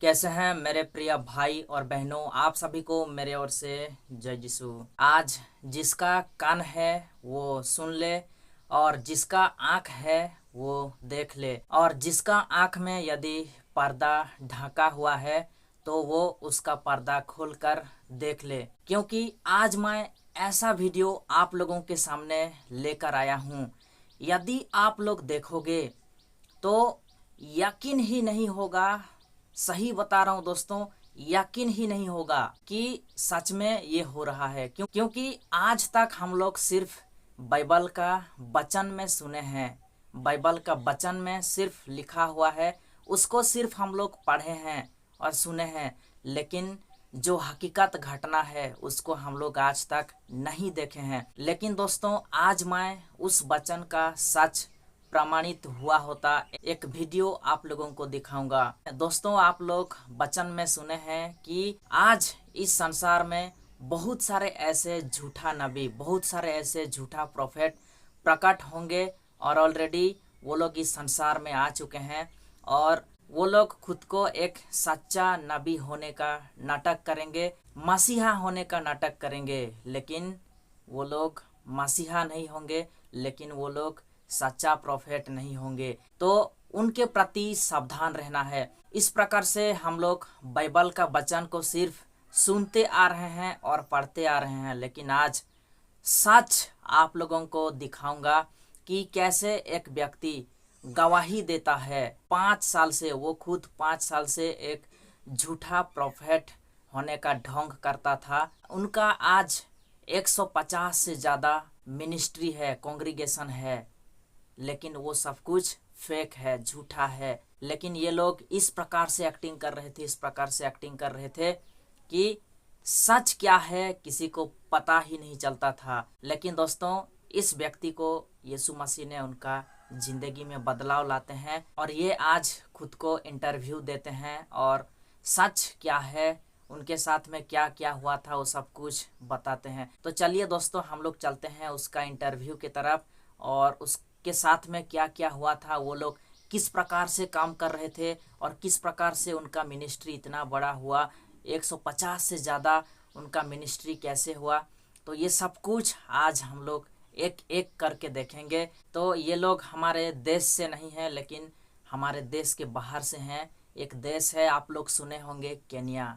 कैसे हैं मेरे प्रिय भाई और बहनों, आप सभी को मेरे ओर से जय यीशु। आज जिसका कान है वो सुन ले, और जिसका आँख है वो देख ले, और जिसका आँख में यदि पर्दा ढका हुआ है तो वो उसका पर्दा खोलकर देख ले। क्योंकि आज मैं ऐसा वीडियो आप लोगों के सामने लेकर आया हूँ। यदि आप लोग देखोगे तो यकीन ही नहीं होगा, सही बता रहा हूँ दोस्तों, यकीन ही नहीं होगा कि सच में ये हो रहा है। क्योंकि आज तक हम लोग सिर्फ बाइबल का वचन में सुने हैं, बाइबल का वचन में सिर्फ लिखा हुआ है, उसको सिर्फ हम लोग पढ़े हैं और सुने हैं, लेकिन जो हकीकत घटना है उसको हम लोग आज तक नहीं देखे हैं। लेकिन दोस्तों, आज मैं उस वचन का सच प्रमाणित हुआ होता एक वीडियो आप लोगों को दिखाऊंगा। दोस्तों, आप लोग वचन में सुने हैं कि आज इस संसार में बहुत सारे ऐसे झूठा नबी, बहुत सारे ऐसे झूठा प्रोफेट प्रकट होंगे, और ऑलरेडी वो लोग इस संसार में आ चुके हैं, और वो लोग खुद को एक सच्चा नबी होने का नाटक करेंगे, मसीहा होने का नाटक करेंगे। लेकिन वो लोग मसीहा नहीं होंगे, लेकिन वो लोग सच्चा प्रोफेट नहीं होंगे। तो उनके प्रति सावधान रहना है। इस प्रकार से हम लोग बाइबल का वचन को सिर्फ सुनते आ रहे हैं और पढ़ते आ रहे हैं, लेकिन आज सच आप लोगों को दिखाऊंगा कि कैसे एक व्यक्ति गवाही देता है 5 साल से, वो खुद 5 साल से एक झूठा प्रोफेट होने का ढोंग करता था। उनका आज 150 से ज़्यादा मिनिस्ट्री है, कॉन्ग्रीगेशन है, लेकिन वो सब कुछ फेक है, झूठा है। लेकिन ये लोग इस प्रकार से एक्टिंग कर रहे थे, इस प्रकार से एक्टिंग कर रहे थे कि सच क्या है किसी को पता ही नहीं चलता था। लेकिन दोस्तों, इस व्यक्ति को यीशु मसीह ने उनका जिंदगी में बदलाव लाते हैं, और ये आज खुद को इंटरव्यू देते हैं और सच क्या है, उनके साथ में क्या क्या हुआ था, वो सब कुछ बताते हैं। तो चलिए दोस्तों, हम लोग चलते हैं उसका इंटरव्यू की तरफ, और उसके साथ में क्या क्या हुआ था, वो लोग किस प्रकार से काम कर रहे थे, और किस प्रकार से उनका मिनिस्ट्री इतना बड़ा हुआ, 150 से ज़्यादा उनका मिनिस्ट्री कैसे हुआ। तो ये सब कुछ आज हम लोग एक एक करके देखेंगे। तो ये लोग हमारे देश से नहीं है, लेकिन हमारे देश के बाहर से हैं। एक देश है, आप लोग सुने होंगे, केनिया।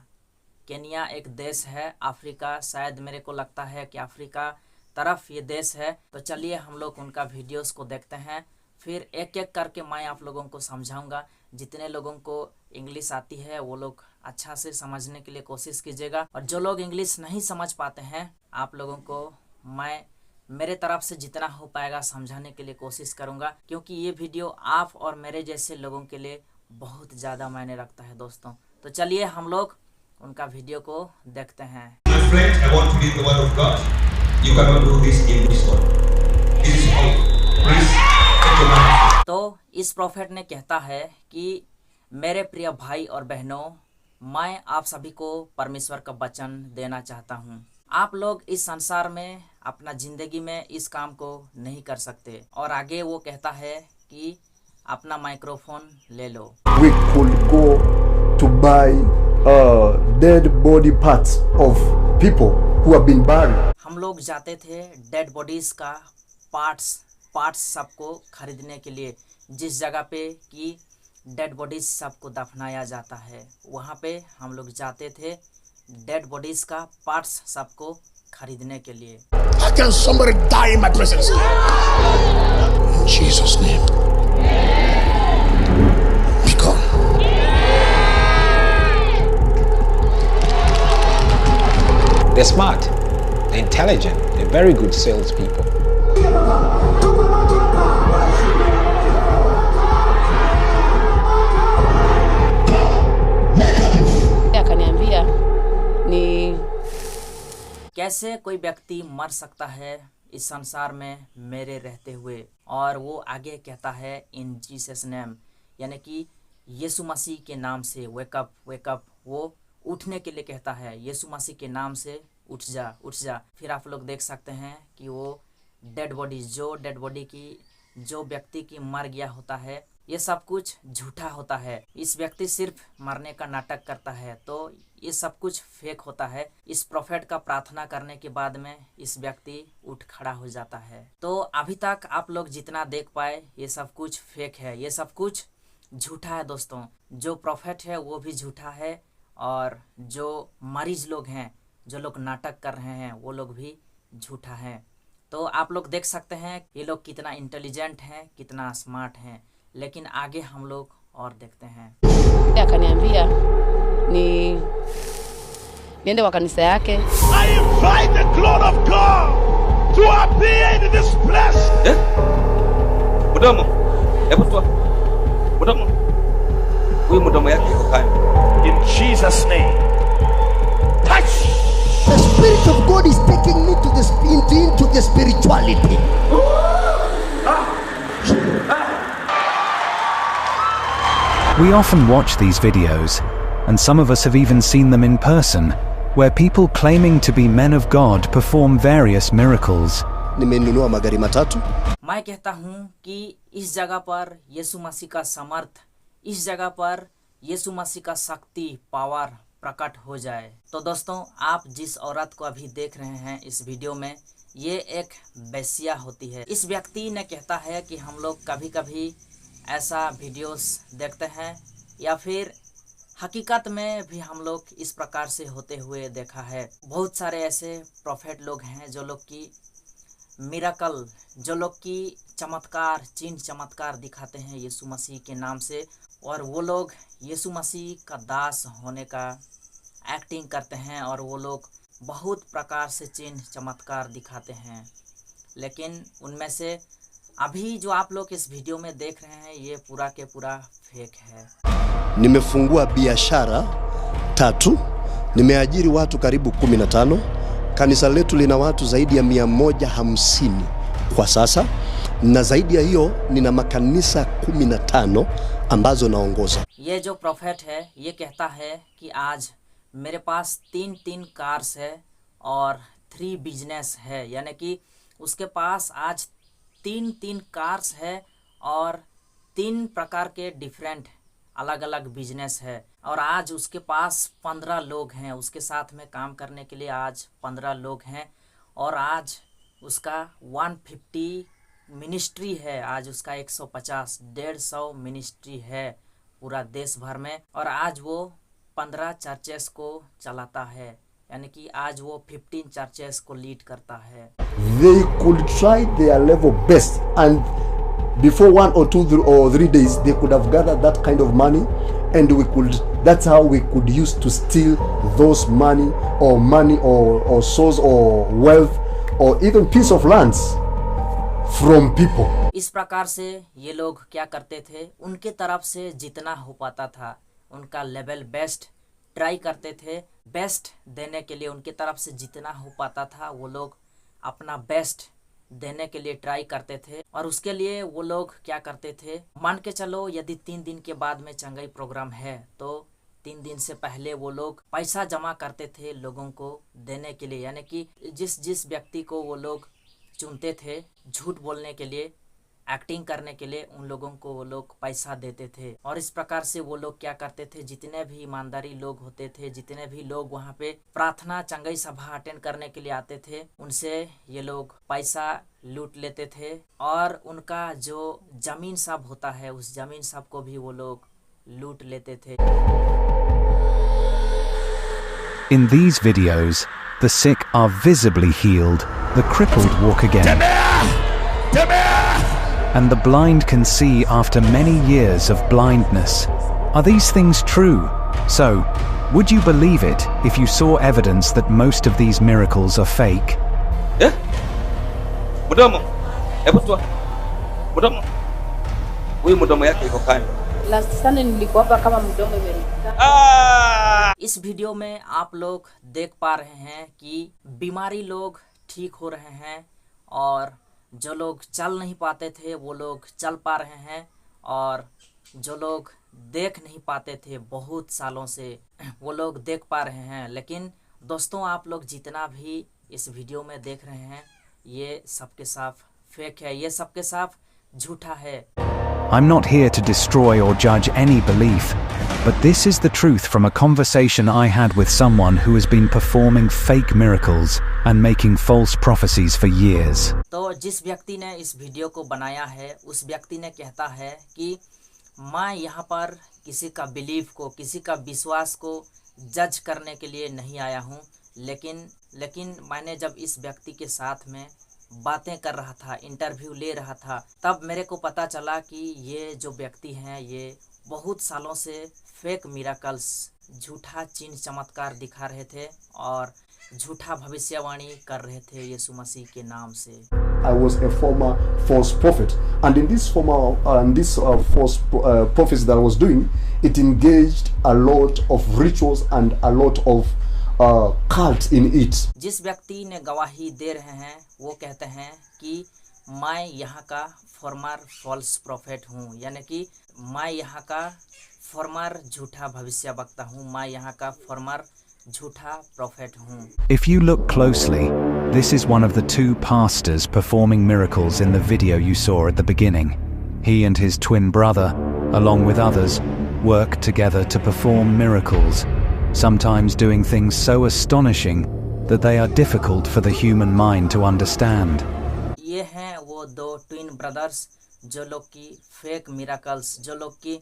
केनिया एक देश है, अफ्रीका, शायद मेरे को लगता है कि अफ्रीका तरफ ये देश है। तो चलिए हम लोग उनका वीडियोस को देखते हैं, फिर एक एक करके मैं आप लोगों को समझाऊंगा। जितने लोगों को इंग्लिश आती है वो लोग अच्छा से समझने के लिए कोशिश कीजिएगा, और जो लोग इंग्लिश नहीं समझ पाते हैं, आप लोगों को मैं मेरे तरफ से जितना हो पाएगा समझाने के लिए कोशिश करूंगा, क्योंकि ये वीडियो आप और मेरे जैसे लोगों के लिए बहुत ज़्यादा मायने रखता है दोस्तों। तो चलिए हम लोग उनका वीडियो को देखते हैं। My friend, I want to read the word of God. You cannot do this in this one. This is all. Please take your mind. तो इस प्रॉफेट ने कहता है कि मेरे प्रिय भाई और बहनों, मैं आप सभी को परमेश्वर का वचन देना चाहता हूँ। आप लोग इस संसार में अपना जिंदगी में इस काम को नहीं कर सकते। और आगे वो कहता है कि अपना माइक्रोफोन ले लो। We could go to buy dead body parts of people who have been buried. हम लोग जाते थे डेड बॉडीज का पार्ट्स सबको खरीदने के लिए, जिस जगह पे कि डेड बॉडीज सबको दफनाया जाता है, वहाँ पे हम लोग जाते थे डेड बॉडीज का पार्ट्स सबको खरीदने के लिए। How can somebody die in my presence? In Jesus' name. Be gone. They're smart, they're intelligent, they're very good salespeople. Akaniambia ni कैसे कोई व्यक्ति मर सकता है इस संसार में मेरे रहते हुए। और वो आगे कहता है इन जीसस नेम, यानी कि यीशु मसीह के नाम से। वेकअप वेकअप, वो उठने के लिए कहता है, यीशु मसीह के नाम से उठ जा उठ जा। फिर आप लोग देख सकते हैं कि वो डेड बॉडी की जो व्यक्ति की मर गया होता है ये सब कुछ झूठा होता है। इस व्यक्ति सिर्फ मरने का नाटक करता है, तो ये सब कुछ फेक होता है। इस प्रोफेट का प्रार्थना करने के बाद में इस व्यक्ति उठ खड़ा हो जाता है। तो अभी तक आप लोग जितना देख पाए ये सब कुछ फेक है, ये सब कुछ झूठा है दोस्तों। जो प्रोफेट है वो भी झूठा है और जो मरीज लोग हैं, जो लोग नाटक कर रहे हैं, वो लोग भी झूठा है। तो आप लोग देख सकते हैं ये लोग कितना इंटेलिजेंट हैं, कितना स्मार्ट हैं। लेकिन आगे हम लोग और देखते हैं। Akaniambia niende kwa kanisa yake. I invite the glory of God to appear in this place. Mdomo. Hebu toa. Mdomo. Huyu mdomo yake iko kando. In Jesus' name. Touch. The Spirit of God is taking me to into the spirituality. We often watch these videos, and some of us have even seen them in person, where people claiming to be men of God perform various miracles. Nimenunua magari matatu. मैं कहता हूँ कि इस जगह पर यीशु मसीह का समर्थ, इस जगह पर यीशु मसीह का शक्ति, पावर प्रकट हो जाए। तो दोस्तों, आप जिस औरत को अभी देख रहे हैं इस वीडियो में, ये एक बेसिया होती है। इस व्यक्ति ने कहता है कि हम लोग कभी कभी ऐसा वीडियोस देखते हैं या फिर हकीकत में भी हम लोग इस प्रकार से होते हुए देखा है। बहुत सारे ऐसे प्रोफेट लोग हैं जो लोग की मिरेकल, जो लोग की चमत्कार, चिन्ह चमत्कार दिखाते हैं यीशु मसीह के नाम से, और वो लोग यीशु मसीह का दास होने का एक्टिंग करते हैं और वो लोग बहुत प्रकार से चिन्ह चमत्कार दिखाते हैं। लेकिन उनमें से अभी जो आप लोग इस वीडियो में देख रहे हैं ये पूरा के पूरा फेक है। Nimefungua biashara 3, nimeajiri watu karibu 15. Kanisa letu lina watu zaidi ya 150 kwa sasa, na zaidi ya hiyo nina makanisa 15 ambazo naongoza. ये जो प्रोफेट है ये कहता है कि आज मेरे पास 3 कार्स है और 3 बिजनेस है, यानी कि उसके पास आज 3 कार्स है और 3 प्रकार के डिफरेंट अलग अलग बिजनेस है, और आज उसके पास 15 लोग हैं, उसके साथ में काम करने के लिए आज 15 लोग हैं, और आज उसका 150 मिनिस्ट्री है, आज उसका 150 मिनिस्ट्री है पूरा देश भर में, और आज वो 15 चर्चेस को चलाता है, यानी कि आज वो 15 चर्चेस को लीड करता है। They could try their level best, and before 1 or 2 or 3 days they could have gathered that kind of money, and that's how we could use to steal those money or souls or wealth or even piece of lands from people. इस प्रकार से ये लोग क्या करते थे, उनके तरफ से जितना हो पाता था उनका लेवल बेस्ट ट्राई करते थे, बेस्ट देने के लिए उनके तरफ से जितना हो पाता था वो लोग अपना बेस्ट देने के लिए ट्राई करते थे। और उसके लिए वो लोग क्या करते थे, मान के चलो यदि 3 दिन के बाद में चंगाई प्रोग्राम है तो 3 दिन से पहले वो लोग पैसा जमा करते थे लोगों को देने के लिए, यानी कि जिस व्यक्ति को वो लोग चुनते थे झूठ बोलने के लिए, एक्टिंग करने के लिए, उन लोगों को वो लोग पैसा देते थे। और इस प्रकार से वो लोग क्या करते थे, जितने भी ईमानदारी लोग होते थे, जितने भी लोग वहाँ पे प्रार्थना चंगाई सभा अटेंड करने के लिए आते थे, उनसे ये लोग पैसा लूट लेते थे, और उनका जो जमीन सब होता है उस जमीन सब को भी वो लोग लूट लेते थे। In these videos, the sick are visibly healed, the crippled walk again, and the blind can see after many years of blindness. Are these things true? So, would you believe it if you saw evidence that most of these miracles are fake? Mdomo. Hebu toa. Mdomo. Huyu mdomo yake iko kando. Last Sunday nilikuwa hapa kama mdomo imelikata. इस video में आप लोग देख पा रहे हैं कि बीमारी लोग ठीक हो रहे हैं, और जो लोग चल नहीं पाते थे वो लोग चल पा रहे हैं, और जो लोग देख नहीं पाते थे बहुत सालों से वो लोग देख पा रहे हैं। लेकिन दोस्तों, आप लोग जितना भी इस वीडियो में देख रहे हैं ये सबके साफ फेक है, ये सबके साफ झूठा है। I'm not here to destroy or judge any belief, but this is the truth from a conversation I had with someone who has been performing fake miracles and making false prophecies for years. तो जिस व्यक्ति ने इस video को बनाया है, उस व्यक्ति ने कहता है कि मैं यहाँ पर किसी का बिलीफ को, किसी का विश्वास को जज करने के लिए नहीं आया हूँ, लेकिन मैंने जब इस व्यक्ति के साथ में बातें कर रहा था, इंटरव्यू ले रहा था, तब मेरे को पता चला कि ये जो व्यक्ति हैं ये बहुत सालों से फेक मिराकल्स, झूठा चिन्ह चमत्कार दिखा रहे थे और झूठा भविष्यवाणी कर रहे थे यीशु मसीह के नाम से। I was a former false prophet, and in this false prophecy that I was doing, it engaged a lot of rituals and a lot of cults in it. जिस व्यक्ति ने गवाही दे रहे हैं वो कहते हैं कि मैं यहाँ का फॉर्मर फॉल्स प्रॉफिट हूँ, यानी कि मैं यहाँ का फॉर्मर झूठा भविष्यवक्ता हूँ, मैं यहाँ का फॉर्मर झूठा प्रॉफिट हूँ। If you look closely, this is one of the two pastors performing miracles in the video you saw at the beginning. He and his twin brother, along with others, work together to perform miracles, sometimes doing things so astonishing that they are difficult for the human mind to understand. ये हैं वो दो twin brothers जो लोग की fake miracles, जो लोग की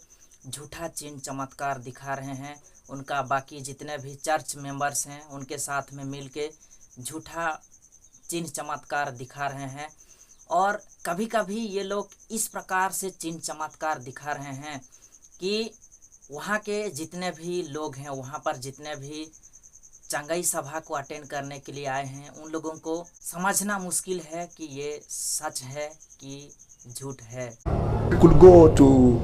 झूठा चिन्ह चमत्कार दिखा रहे हैं। उनका बाकी जितने भी चर्च मेंबर्स हैं उनके साथ में मिलके झूठा चिन्ह चमत्कार दिखा रहे हैं। और कभी-कभी ये लोग इस प्रकार से चिन्ह चमत्कार दिखा रहे हैं कि वहाँ के जितने भी लोग हैं, वहाँ पर जितने भी चंगाई सभा को अटेंड करने के लिए आए हैं, उन लोगों को समझना मुश्किल है कि ये सच है कि झूठ है। We could go to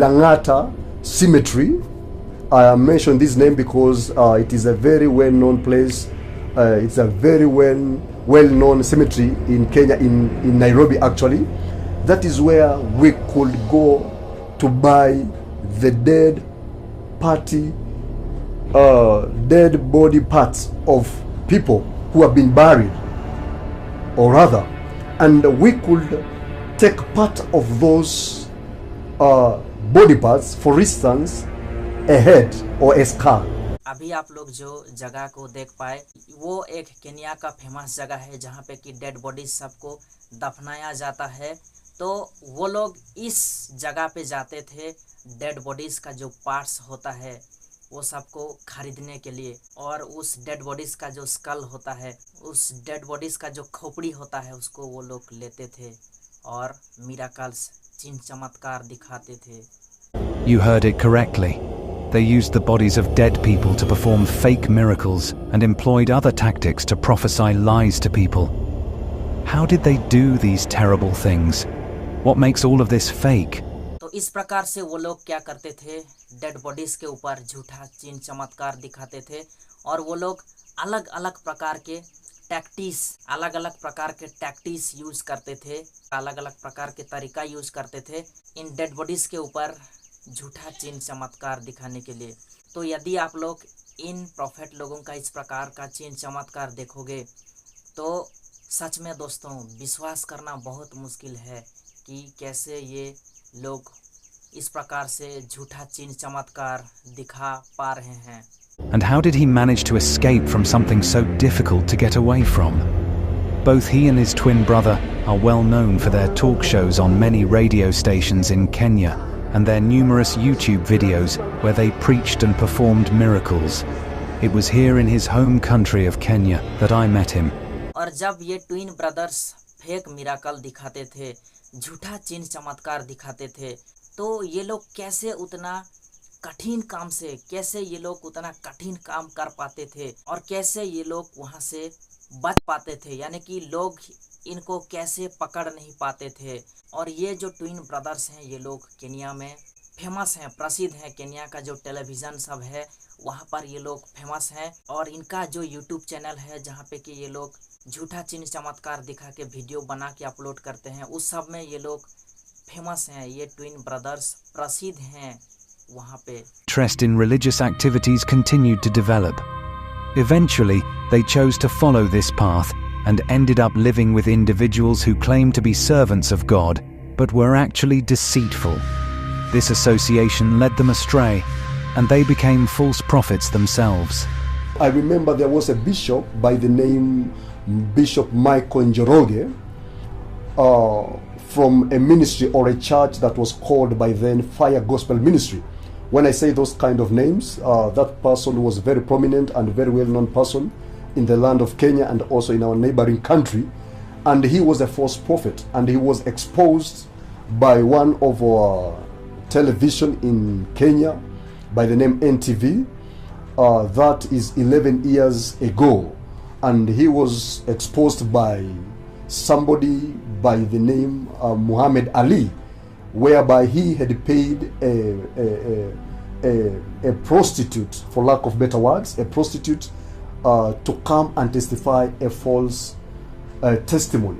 Langata Cemetery. I mention this name because it is a very well-known place. It's a very well-known cemetery in Kenya, in Nairobi actually. That is where we could go to buy the dead body parts of people who have been buried, or rather, and we could take part of those body parts, for instance, a head or a skull. अभी आप लोग जो जगह को देख पाए वो एक केन्या का फेमस जगह है जहाँ पे कि डेड बॉडीज सबको दफनाया जाता है। तो वो लोग इस जगह पे जाते थे डेड बॉडीज का जो पार्ट्स होता है वो सबको खरीदने के लिए, और उस डेड बॉडीज का जो स्कल होता है, उस डेड बॉडीज का जो खोपड़ी होता है, उसको वो लोग लेते थे और मिराकल्स, चिन्ह चमत्कार दिखाते थे। You heard it correctly. They used the bodies of dead people to perform fake miracles and employed other tactics to prophesy lies to people. How did they do these terrible things? What makes all of this fake? तो इस प्रकार से वो लोग क्या करते थे, dead bodies के ऊपर झूठा चिन्ह चमत्कार दिखाते थे और वो लोग अलग अलग प्रकार के टैक्टिस यूज करते थे, अलग अलग प्रकार के तरीका यूज करते थे इन डेड बॉडीज के ऊपर झूठा चिन्ह चमत्कार दिखाने के लिए। तो यदि आप लोग इन प्रॉफिट लोगों का इस प्रकार का चिन्ह चमत्कार देखोगे तो सच में दोस्तों विश्वास करना बहुत मुश्किल है कि कैसे ये लोग इस प्रकार से झूठा चिन्ह चमत्कार दिखा पा रहे हैं। And how did he manage to escape from something so difficult to get away from? Both he and his twin brother are well known for their talk shows on many radio stations in Kenya and their numerous YouTube videos where they preached and performed miracles. It was here in his home country of Kenya that I met him. और जब ये twin brothers fake miracle दिखाते थे, झूठा चिन्ह चमत्कार दिखाते थे, तो ये लोग कैसे उतना कठिन काम कर पाते थे और कैसे ये लोग वहाँ से बच पाते थे, यानी कि लोग इनको कैसे पकड़ नहीं पाते थे। और ये जो ट्विन ब्रदर्स हैं ये लोग केन्या में फेमस हैं, प्रसिद्ध हैं। केन्या का जो टेलीविज़न सब है वहाँ पर ये लोग फेमस हैं और इनका जो यूट्यूब चैनल है जहाँ पे कि ये लोग झूठा चिन्ह चमत्कार दिखा के वीडियो बना के अपलोड करते हैं, उस सब में ये लोग फेमस हैं। ये ट्विन ब्रदर्स प्रसिद्ध हैं वहाँ पे। Interest in religious activities continued to develop. Eventually, they chose to follow this path and ended up living with individuals who claimed to be servants of God but were actually deceitful. This association led them astray, and they became false prophets themselves. I remember there was a bishop by the name Bishop Michael Njoroge from a ministry or a church that was called by then Fire Gospel Ministry. When I say those kind of names, that person was very prominent and very well-known person in the land of Kenya and also in our neighboring country. And he was a false prophet, and he was exposed by one of our television in Kenya by the name NTV. That is 11 years ago, and he was exposed by somebody by the name Muhammad Ali, whereby he had paid a prostitute, for lack of better words, a prostitute to come and testify a false testimony,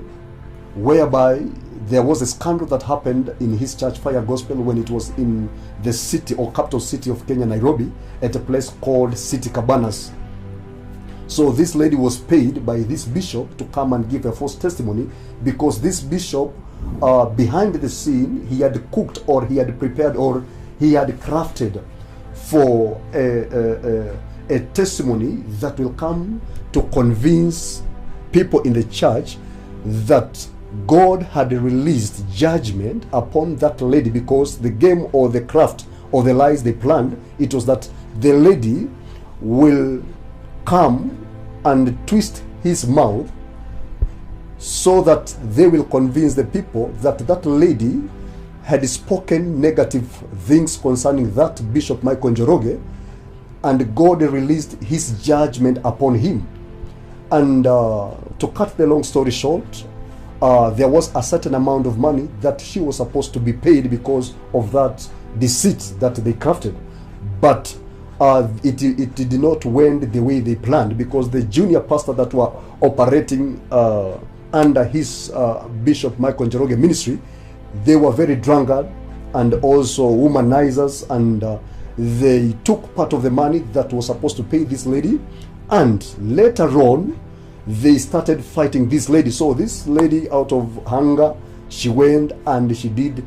whereby there was a scandal that happened in his church, Fire Gospel, when it was in the city or capital city of Kenya, Nairobi, at a place called City Cabanas. So this lady was paid by this bishop to come and give a false testimony, because this bishop, behind the scene, he had cooked or he had prepared or he had crafted for a testimony that will come to convince people in the church that God had released judgment upon that lady, because the game or the craft or the lies they planned, it was that the lady will come and twist his mouth so that they will convince the people that that lady had spoken negative things concerning that Bishop Michael Njoroge, and God released his judgment upon him. And to cut the long story short, there was a certain amount of money that she was supposed to be paid because of that deceit that they crafted. But it did not wend the way they planned, because the junior pastor that were operating under his Bishop Michael Njoroge ministry, they were very drunkard and also womanizers, and they took part of the money that was supposed to pay this lady, and later on they started fighting this lady. So this lady, out of hunger, she went and she did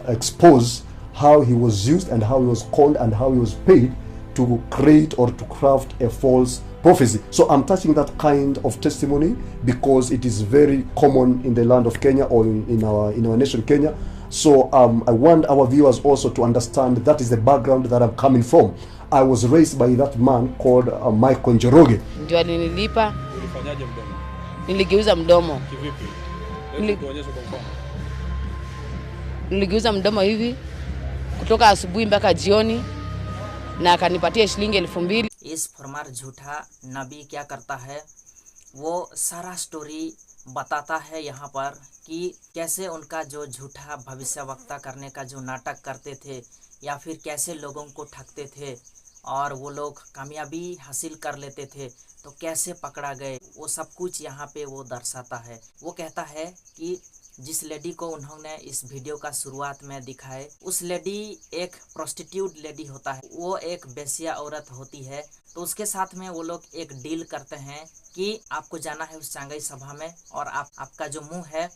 expose how he was used and how he was called and how he was paid to create or to craft a false prophecy. So I'm touching that kind of testimony because it is very common in the land of Kenya, or in our nation Kenya. So I want our viewers also to understand that is the background that I'm coming from. I was raised by that man called Michael Njoroge. Ndio alinilipa. Ulifanyaje mdomo? Niligeuza mdomo. Kivipi? Hebu tuonyeshe kwa mfano. Niligeuza mdomo hivi kutoka asubuhi mpaka jioni, na akanipatia shilingi 2000. इस फरमार झूठा नबी क्या करता है, वो सारा story बताता है यहाँ पर कि कैसे उनका जो झूठा भविष्यवक्ता करने का जो नाटक करते थे, या फिर कैसे लोगों को ठगते थे और वो लोग कामयाबी हासिल कर लेते थे, तो कैसे पकड़ा गए, वो सब कुछ यहाँ पे वो दर्शाता है। वो कहता है कि जिस लेडी को उन्होंने इस वीडियो का शुरुआत में दिखाए, उस लेडी एक प्रोस्टिट्यूट लेडी होता है, वो एक बेसिया औरत होती है। तो उसके साथ में वो लोग एक डील करते हैं कि आपको जाना है उस चांगई सभा में, और आपका जो मुंह है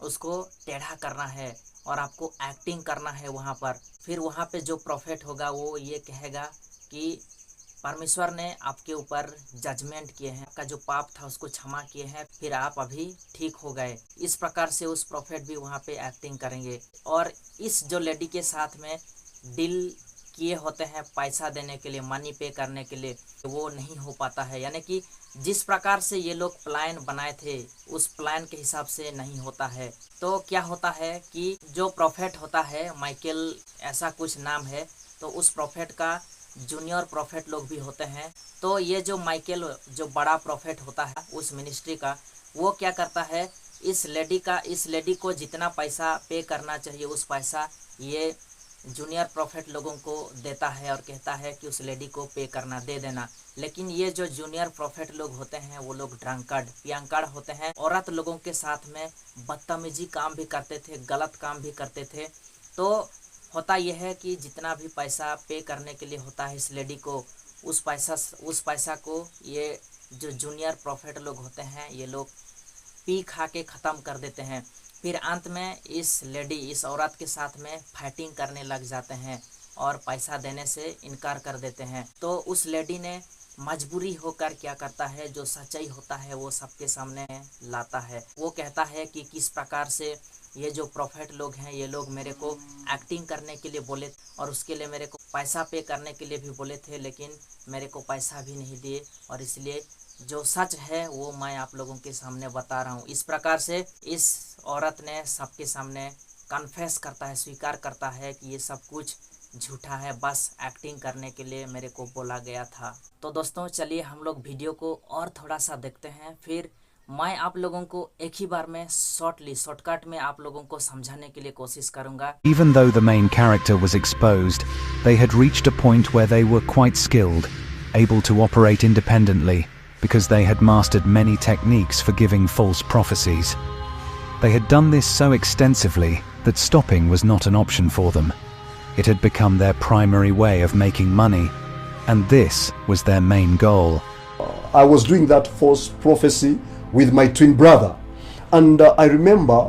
उसको टेढ़ा करना है और आपको एक्टिंग करना है वहाँ पर। फिर वहाँ पे जो प्रॉफिट होगा वो ये कहेगा कि परमेश्वर ने आपके ऊपर जजमेंट किए हैं, आपका जो पाप था उसको क्षमा किए हैं, फिर आप अभी ठीक हो गए। इस प्रकार से उस प्रॉफिट भी वहाँ पे एक्टिंग करेंगे। और इस जो लेडी के साथ में डील किए होते हैं पैसा देने के लिए, मनी पे करने के लिए, वो नहीं हो पाता है। यानी कि जिस प्रकार से ये लोग प्लान बनाए थे उस प्लान के हिसाब से नहीं होता है। तो क्या होता है कि जो प्रॉफिट होता है, माइकल ऐसा कुछ नाम है, तो उस प्रॉफिट का जूनियर प्रॉफिट लोग भी होते हैं। तो ये जो माइकल जो बड़ा प्रॉफिट होता है उस मिनिस्ट्री का, वो क्या करता है, इस लेडी को जितना पैसा पे करना चाहिए उस पैसा ये जूनियर प्रॉफिट लोगों को देता है और कहता है कि उस लेडी को पे करना, दे देना। लेकिन ये जो जूनियर प्रॉफिट लोग होते हैं वो लोग ड्रंकर्ड पियंकड़ होते हैं, औरत लोगों के साथ में बदतमीजी काम भी करते थे, गलत काम भी करते थे। तो होता यह है कि जितना भी पैसा पे करने के लिए होता है इस लेडी को, उस पैसा को ये जो जूनियर प्रॉफिट लोग होते हैं ये लोग पी खा के ख़त्म कर देते हैं। फिर अंत में इस औरत के साथ में फाइटिंग करने लग जाते हैं और पैसा देने से इनकार कर देते हैं। तो उस लेडी ने मजबूरी होकर क्या करता है, जो सच्चाई होता है वो सबके सामने लाता है। वो कहता है कि किस प्रकार से ये जो प्रॉफिट लोग हैं, ये लोग मेरे को एक्टिंग करने के लिए बोले और उसके लिए मेरे को पैसा पे करने के लिए भी बोले थे, लेकिन मेरे को पैसा भी नहीं दिए, और इसलिए जो सच है वो मैं आप लोगों के सामने बता रहा हूँ। इस प्रकार से इस औरत ने सबके सामने कन्फेस करता है, स्वीकार करता है कि ये सब कुछ झूठा है, बस एक्टिंग करने के लिए मेरे को बोला गया था। तो दोस्तों चलिए हम लोग वीडियो को और थोड़ा सा देखते हैं, फिर मैं आप लोगों को एक ही बार में शॉर्टकट में आप लोगों को समझाने के लिए कोशिश करूंगा। Even though the main character was exposed, they had reached a point where they were quite skilled, able to operate independently, because they had mastered many techniques for giving false prophecies. They had done this so extensively that stopping was not an option for them. It had become their primary way of making money, and this was their main goal. I was doing that false prophecy with my twin brother, and I remember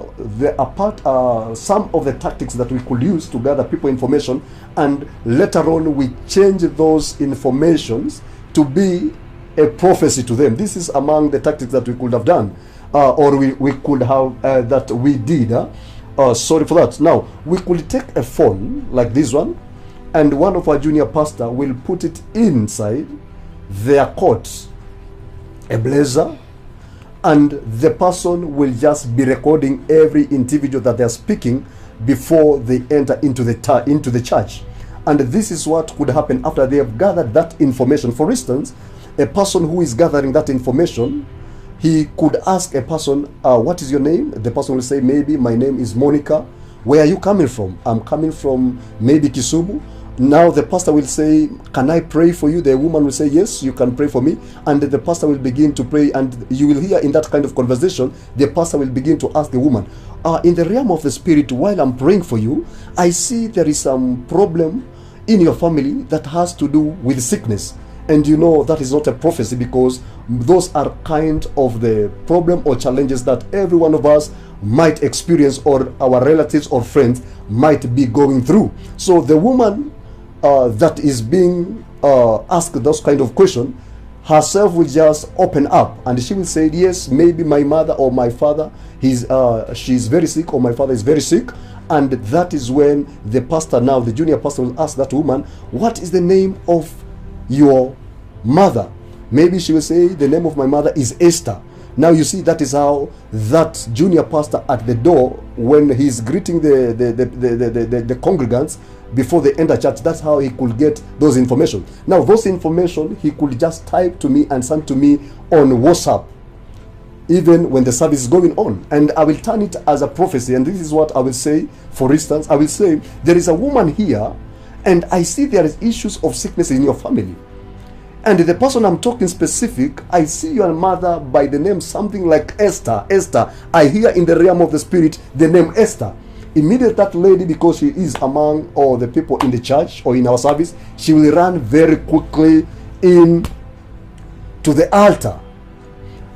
some of the tactics that we could use to gather people information, and later on we changed those informations to be a prophecy to them. This is among the tactics that we could have done, or we could have that we did. Sorry for that. Now we could take a phone like this one, and one of our junior pastor will put it inside their coat, a blazer, and the person will just be recording every individual that they are speaking before they enter into the church. And this is what could happen after they have gathered that information. For instance, a person who is gathering that information, he could ask a person, what is your name? The person will say, maybe my name is Monica. Where are you coming from? I'm coming from maybe Kisumu. Now the pastor will say, can I pray for you? The woman will say, yes, you can pray for me. And the pastor will begin to pray, and you will hear in that kind of conversation, the pastor will begin to ask the woman, in the realm of the spirit, while I'm praying for you, I see there is some problem in your family that has to do with sickness. And you know that is not a prophecy, because those are kind of the problem or challenges that every one of us might experience, or our relatives or friends might be going through. So the woman that is being asked those kind of questions herself will just open up, and she will say, yes, maybe my mother or my father, she's very sick, or my father is very sick. And that is when the pastor, now the junior pastor, will ask that woman, what is the name of your mother? Maybe she will say, the name of my mother is Esther. Now you see, that is how that junior pastor at the door, when he's greeting the congregants before they enter church, that's how he could get those information. Now those information he could just type to me and send to me on WhatsApp, even when the service is going on, and I will turn it as a prophecy. And this is what I will say. For instance, I will say, there is a woman here, and I see there is issues of sickness in your family. And the person I'm talking specific, I see your mother by the name something like Esther. Esther. I hear in the realm of the spirit the name Esther. Immediately that lady, because she is among all the people in the church or in our service, she will run very quickly in to the altar.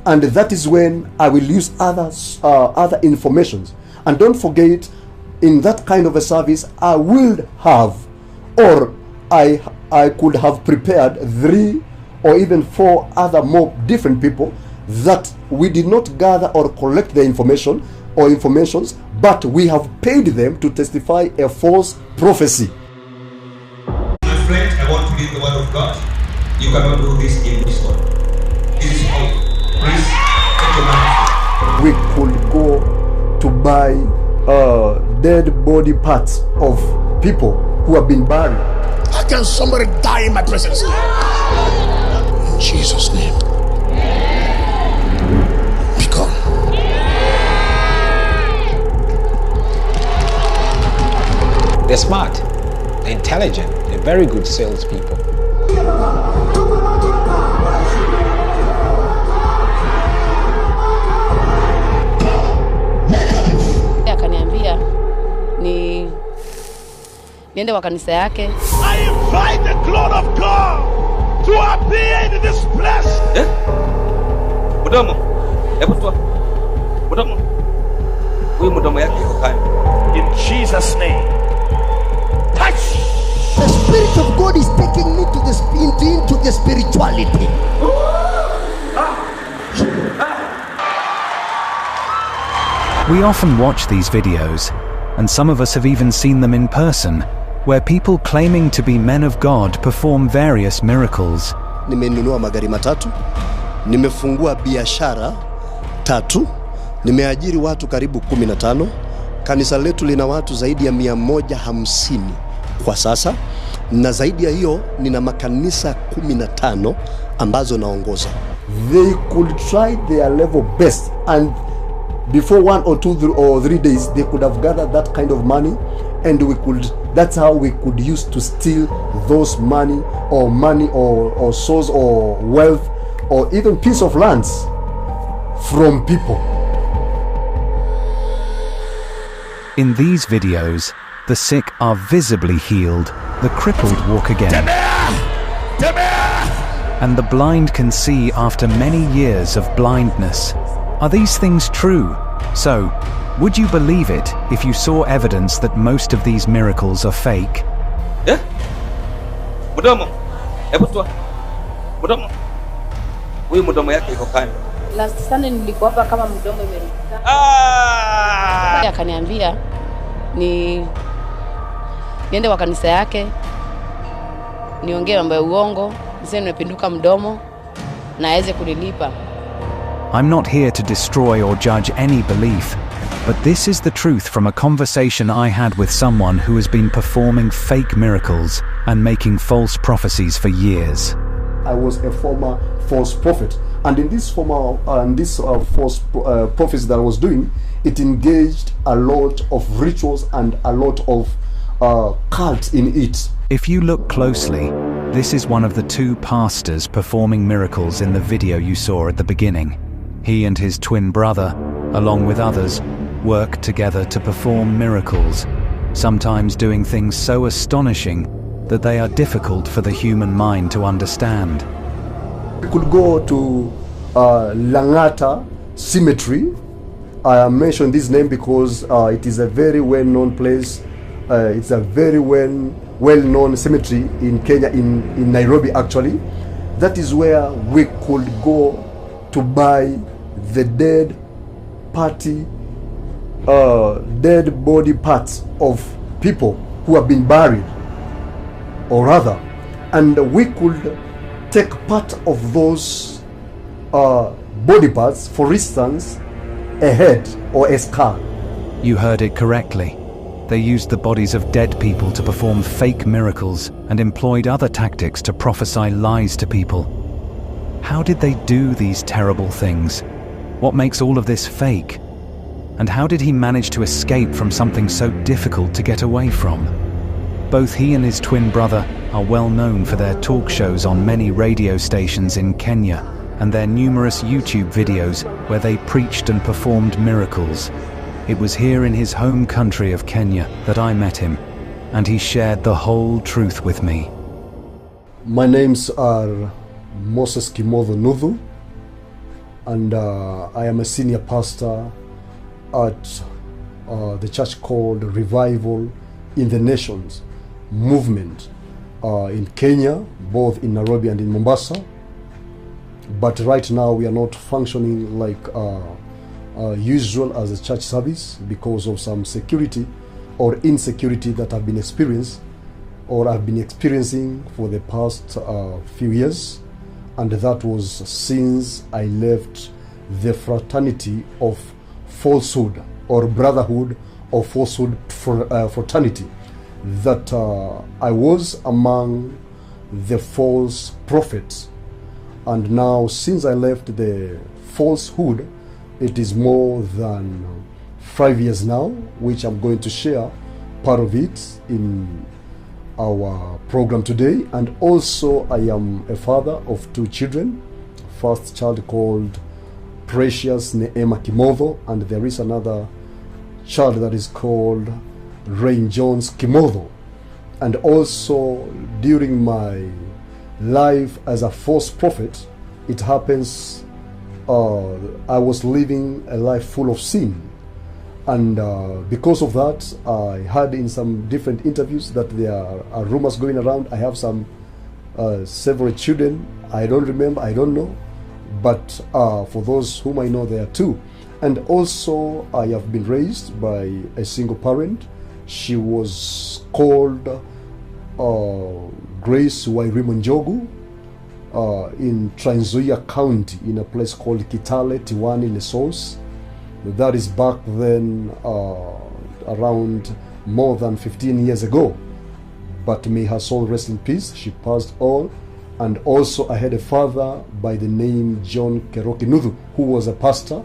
And that is when I will use other informations. And don't forget, in that kind of a service, I will have, or I could have prepared 3 or even 4 other more different people that we did not gather or collect the information or informations, but we have paid them to testify a false prophecy. My friend, I want to read the word of God. You cannot do this in this one. This is holy. Please take your mind. We could go to buy dead body parts of people who have been buried. How can somebody die in my presence? In Jesus' name. Be gone. They're smart, they're intelligent, they're very good salespeople. Akaniambia niende kwa kanisa yake. I invite the glory of God to appear in this place. Mudomo. Hebu toa. Mudomo. Huyu mdomo yake iko kando. In Jesus' name. Touch! The Spirit of God is taking me to into the spirituality. We often watch these videos, and some of us have even seen them in person, where people claiming to be men of God perform various miracles. Nimenunua magari matatu, nimefungua biashara 3, nimeajiri watu karibu 15. Kanisa letu lina watu zaidi ya 150 kwa sasa, na zaidi ya hiyo nina makanisa 15 ambazo naongoza. They could try their level best, and before 1 or 2 or 3 days they could have gathered that kind of money, and that's how we could use to steal those money or souls or wealth or even piece of lands from people. In these videos, the sick are visibly healed, the crippled walk again, and the blind can see after many years of blindness. Are these things true? So, would you believe it if you saw evidence that most of these miracles are fake? Eh? Mdomo. Hebu toa. Mdomo. Huyu mdomo yake iko kando. Last Sunday nilikuwa hapa kama mdomo imeruka. Akaniambia niende kwa kanisa yake, niongee mambo ya uongo, niseme nimepinduka mdomo na aweze kunilipa. I'm not here to destroy or judge any belief, but this is the truth from a conversation I had with someone who has been performing fake miracles and making false prophecies for years. I was a former false prophet, and in this false prophecy that I was doing, it engaged a lot of rituals and a lot of cult in it. If you look closely, this is one of the 2 pastors performing miracles in the video you saw at the beginning. He and his twin brother, along with others, work together to perform miracles, sometimes doing things so astonishing that they are difficult for the human mind to understand. We could go to Langata Cemetery. I mentioned this name because it is a very well-known place. It's a very well-known cemetery in Kenya, in Nairobi actually. That is where we could go to buy the dead body parts of people who have been buried, or rather, and we could take part of those body parts, for instance, a head or a skull. You heard it correctly. They used the bodies of dead people to perform fake miracles and employed other tactics to prophesy lies to people. How did they do these terrible things? What makes all of this fake? And how did he manage to escape from something so difficult to get away from? Both he and his twin brother are well known for their talk shows on many radio stations in Kenya and their numerous YouTube videos where they preached and performed miracles. It was here in his home country of Kenya that I met him, and he shared the whole truth with me. My names are Moses Kimotho Nuthu, and I am a senior pastor at the church called Revival in the Nations movement in Kenya, both in Nairobi and in Mombasa. But right now we are not functioning like usual as a church service because of some security or insecurity that have been experienced or I've been experiencing for the past few years, and that was since I left the fraternity of falsehood or brotherhood of falsehood fraternity, that I was among the false prophets. And now since I left the falsehood, it is more than 5 years now, which I'm going to share part of it in our program today. And also I am a father of 2 children. First child called Precious Neema Kimotho, and there is another child that is called Rain Jones Kimotho. And also during my life as a false prophet, it happens I was living a life full of sin, And because of that, I heard in some different interviews that there are rumors going around. I have some several children. I don't remember, I don't know. But for those whom I know, there are two. And also, I have been raised by a single parent. She was called Grace Wairimonjogu in Trans Nzoia County, in a place called Kitale, Tiwani, Lesos. That is back then around more than 15 years ago. But may her soul rest in peace. She passed on. And also I had a father by the name John Keroki Nuthu, who was a pastor.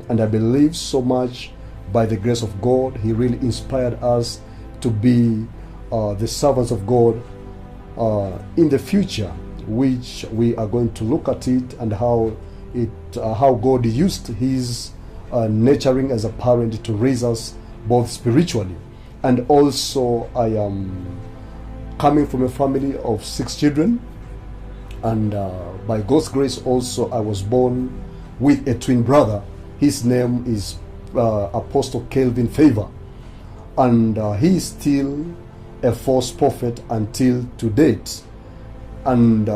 And I believe so much by the grace of God, he really inspired us to be the servants of God in the future, which we are going to look at it and how God used his nurturing as a parent to raise us both spiritually. And also I am coming from a family of 6 children, and by God's grace also I was born with a twin brother. His name is Apostle Kelvin Favor, and he is still a false prophet until to date. And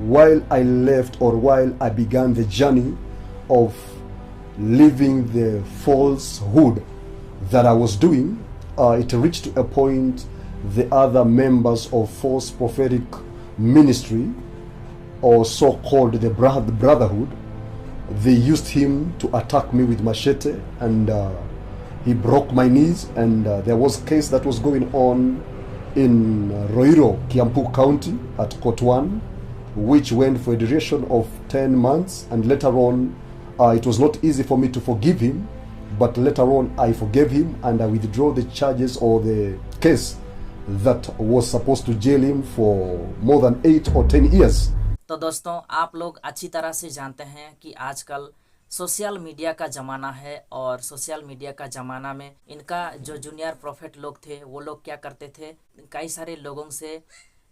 while I began the journey of living the falsehood that I was doing, it reached to a point the other members of false prophetic ministry, or so-called the brotherhood, they used him to attack me with machete, and he broke my knees. And there was a case that was going on in Roiro, Kiambu County at Court 1, which went for a duration of 10 months. And later on, it was not easy for me to forgive him, but later on I forgave him, and I withdrew the charges or the case that was supposed to jail him for more than 8 or 10 years. तो दोस्तों, आप लोग अच्छी तरह से जानते हैं कि आजकल सोशल मीडिया का ज़माना है, और सोशल मीडिया का ज़माना में इनका जो जूनियर प्रोफेट लोग थे वो लोग क्या करते थे, कई सारे लोगों से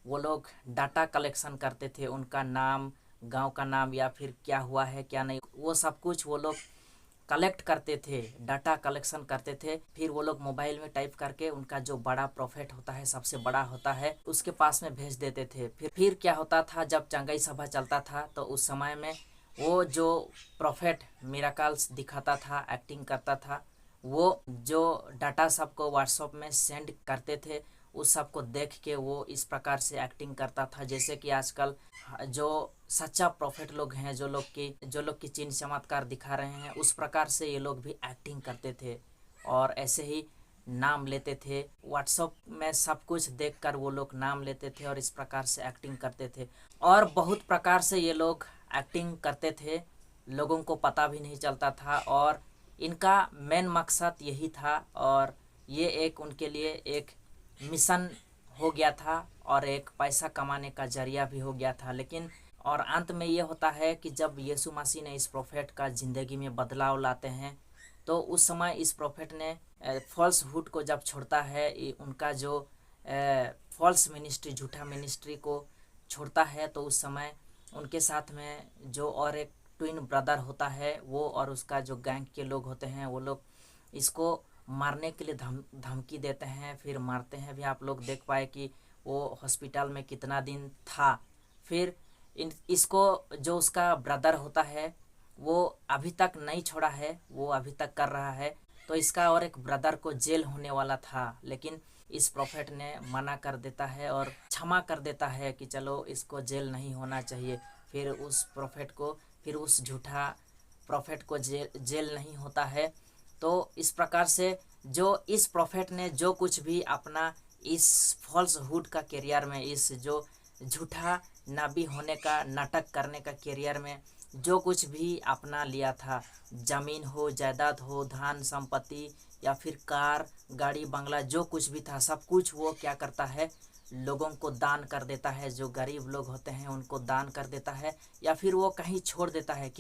वो लोग डाटा कलेक्शन करते थे, उनका नाम, गांव का नाम, या फिर क्या हुआ है क्या नहीं, वो सब कुछ वो लोग कलेक्ट करते थे, डाटा कलेक्शन करते थे। फिर वो लोग मोबाइल में टाइप करके उनका जो बड़ा प्रॉफिट होता है, सबसे बड़ा होता है, उसके पास में भेज देते थे। फिर क्या होता था, जब चंगाई सभा चलता था तो उस समय में वो जो प्रॉफिट मिराकल्स दिखाता था, एक्टिंग करता था, वो जो डाटा सबको व्हाट्सएप में सेंड करते थे, उस सब को देख के वो इस प्रकार से एक्टिंग करता था जैसे कि आजकल जो सच्चा प्रॉफिट लोग हैं, जो लोग की चिन्ह चमत्कार दिखा रहे हैं, उस प्रकार से ये लोग भी एक्टिंग करते थे और ऐसे ही नाम लेते थे। व्हाट्सएप में सब कुछ देखकर वो लोग नाम लेते थे और इस प्रकार से एक्टिंग करते थे, और बहुत प्रकार से ये लोग एक्टिंग करते थे, लोगों को पता भी नहीं चलता था, और इनका मेन मकसद यही था, और ये एक उनके लिए एक मिशन हो गया था और एक पैसा कमाने का जरिया भी हो गया था। लेकिन और अंत में ये होता है कि जब यीशु मसीह ने इस प्रॉफिट का ज़िंदगी में बदलाव लाते हैं, तो उस समय इस प्रॉफिट ने फॉल्सहुड को जब छोड़ता है, उनका जो फॉल्स मिनिस्ट्री, झूठा मिनिस्ट्री को छोड़ता है, तो उस समय उनके साथ में जो और एक ट्विन ब्रदर होता है, वो और उसका जो गैंग के लोग होते हैं, वो लोग इसको मारने के लिए धमकी देते हैं, फिर मारते हैं भी। आप लोग देख पाए कि वो हॉस्पिटल में कितना दिन था। फिर इसको जो उसका ब्रदर होता है वो अभी तक नहीं छोड़ा है, वो अभी तक कर रहा है। तो इसका और एक ब्रदर को जेल होने वाला था, लेकिन इस प्रॉफिट ने मना कर देता है और क्षमा कर देता है कि चलो इसको जेल नहीं होना चाहिए। फिर उस प्रॉफिट को, फिर उस झूठा प्रॉफिट को जेल नहीं होता है। तो इस प्रकार से जो इस प्रॉफिट ने जो कुछ भी अपना इस फॉल्सहुड का करियर में, इस जो झूठा नबी होने का, नाटक करने का करियर में जो कुछ भी अपना लिया था, ज़मीन हो, जायदाद हो, धन संपत्ति या फिर कार, गाड़ी, बंगला, जो कुछ भी था, सब कुछ वो क्या करता है, लोगों को दान कर देता है। जो गरीब लोग होते हैं उनको दान कर देता है, या फिर वो कहीं छोड़ देता है।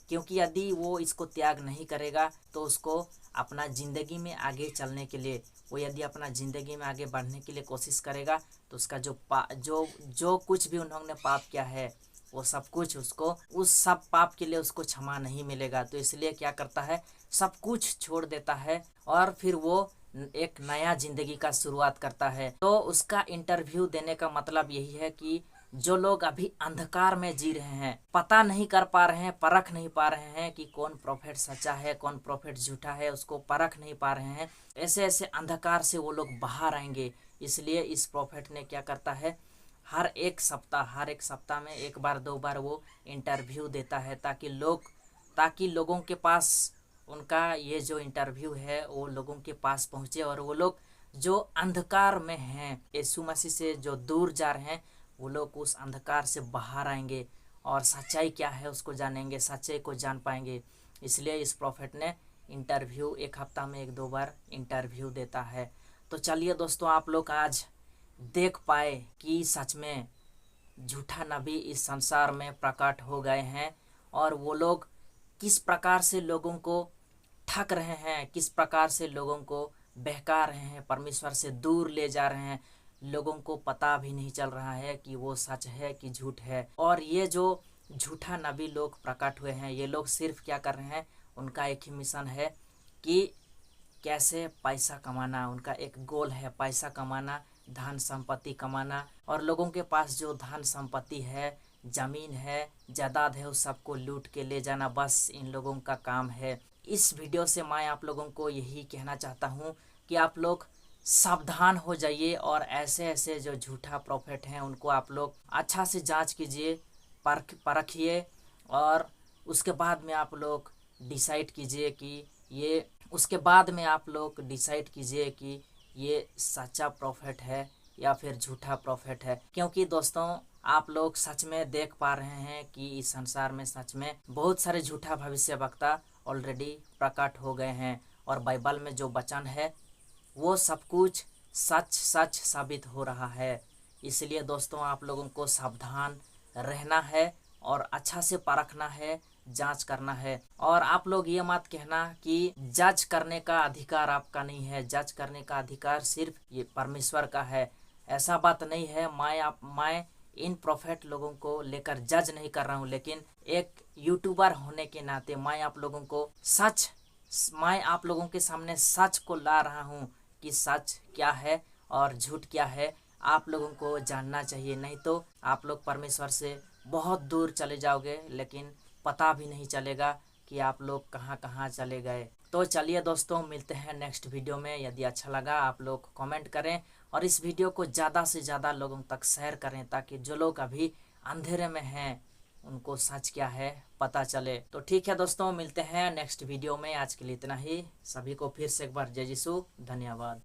क्योंकि यदि वो इसको त्याग नहीं करेगा तो उसको अपना ज़िंदगी में आगे चलने के लिए, वो यदि अपना ज़िंदगी में आगे बढ़ने के लिए कोशिश करेगा, तो उसका जो कुछ भी उन्होंने पाप किया है, वो सब कुछ उसको उस सब पाप के लिए उसको क्षमा नहीं मिलेगा। तो इसलिए क्या करता है, सब कुछ छोड़ देता है और फिर वो एक नया जिंदगी का शुरुआत करता है। तो उसका इंटरव्यू देने का मतलब यही है कि जो लोग अभी अंधकार में जी रहे हैं, पता नहीं कर पा रहे हैं, परख नहीं पा रहे हैं कि कौन प्रॉफिट सच्चा है, कौन प्रॉफिट झूठा है, उसको परख नहीं पा रहे हैं, ऐसे ऐसे अंधकार से वो लोग बाहर आएंगे। इसलिए इस प्रॉफिट ने क्या करता है, हर एक सप्ताह में एक बार दो बार वो इंटरव्यू देता है ताकि लोगों के पास उनका ये जो इंटरव्यू है वो लोगों के पास पहुँचे और वो लोग जो अंधकार में हैं, यीशु मसीह से जो दूर जा रहे हैं, वो लोग उस अंधकार से बाहर आएंगे और सच्चाई क्या है उसको जानेंगे, सच्चाई को जान पाएंगे। इसलिए इस प्रॉफिट ने इंटरव्यू एक हफ्ता में एक दो बार इंटरव्यू देता है। तो चलिए दोस्तों, आप लोग आज देख पाए कि सच में झूठा नबी इस संसार में प्रकट हो गए हैं और वो लोग किस प्रकार से लोगों को ठग रहे हैं, किस प्रकार से लोगों को बहका रहे हैं, परमेश्वर से दूर ले जा रहे हैं। लोगों को पता भी नहीं चल रहा है कि वो सच है कि झूठ है। और ये जो झूठा नबी लोग प्रकट हुए हैं, ये लोग सिर्फ क्या कर रहे हैं, उनका एक ही मिशन है कि कैसे पैसा कमाना। उनका एक गोल है पैसा कमाना, धन संपत्ति कमाना। और लोगों के पास जो धन संपत्ति है, ज़मीन है, जायदाद है, उस सबको लूट के ले जाना, बस इन लोगों का काम है। इस वीडियो से मैं आप लोगों को यही कहना चाहता हूँ कि आप लोग सावधान हो जाइए और ऐसे ऐसे जो झूठा प्रॉफिट हैं उनको आप लोग अच्छा से जांच कीजिए, परखिए और उसके बाद में आप लोग डिसाइड कीजिए कि ये सच्चा प्रॉफिट है या फिर झूठा प्रॉफिट है। क्योंकि दोस्तों, आप लोग सच में देख पा रहे हैं कि इस संसार में सच में बहुत सारे झूठा भविष्यवक्ता ऑलरेडी प्रकट हो गए हैं और बाइबल में जो वचन है वो सब कुछ सच साबित हो रहा है। इसलिए दोस्तों, आप लोगों को सावधान रहना है और अच्छा से परखना है, जांच करना है। और आप लोग ये मत कहना कि जज करने का अधिकार आपका नहीं है, जज करने का अधिकार सिर्फ ये परमेश्वर का है। ऐसा बात नहीं है। मैं इन प्रॉफिट लोगों को लेकर जज नहीं कर रहा हूँ, लेकिन एक यूट्यूबर होने के नाते मैं आप लोगों के सामने सच को ला रहा हूँ कि सच क्या है और झूठ क्या है। आप लोगों को जानना चाहिए, नहीं तो आप लोग परमेश्वर से बहुत दूर चले जाओगे, लेकिन पता भी नहीं चलेगा कि आप लोग कहाँ कहाँ चले गए। तो चलिए दोस्तों, मिलते हैं नेक्स्ट वीडियो में। यदि अच्छा लगा आप लोग कमेंट करें और इस वीडियो को ज़्यादा से ज़्यादा लोगों तक शेयर करें ताकि जो लोग अभी अंधेरे में हैं उनको सच क्या है पता चले। तो ठीक है दोस्तों, मिलते हैं नेक्स्ट वीडियो में। आज के लिए इतना ही। सभी को फिर से एक बार जय यीशु, धन्यवाद।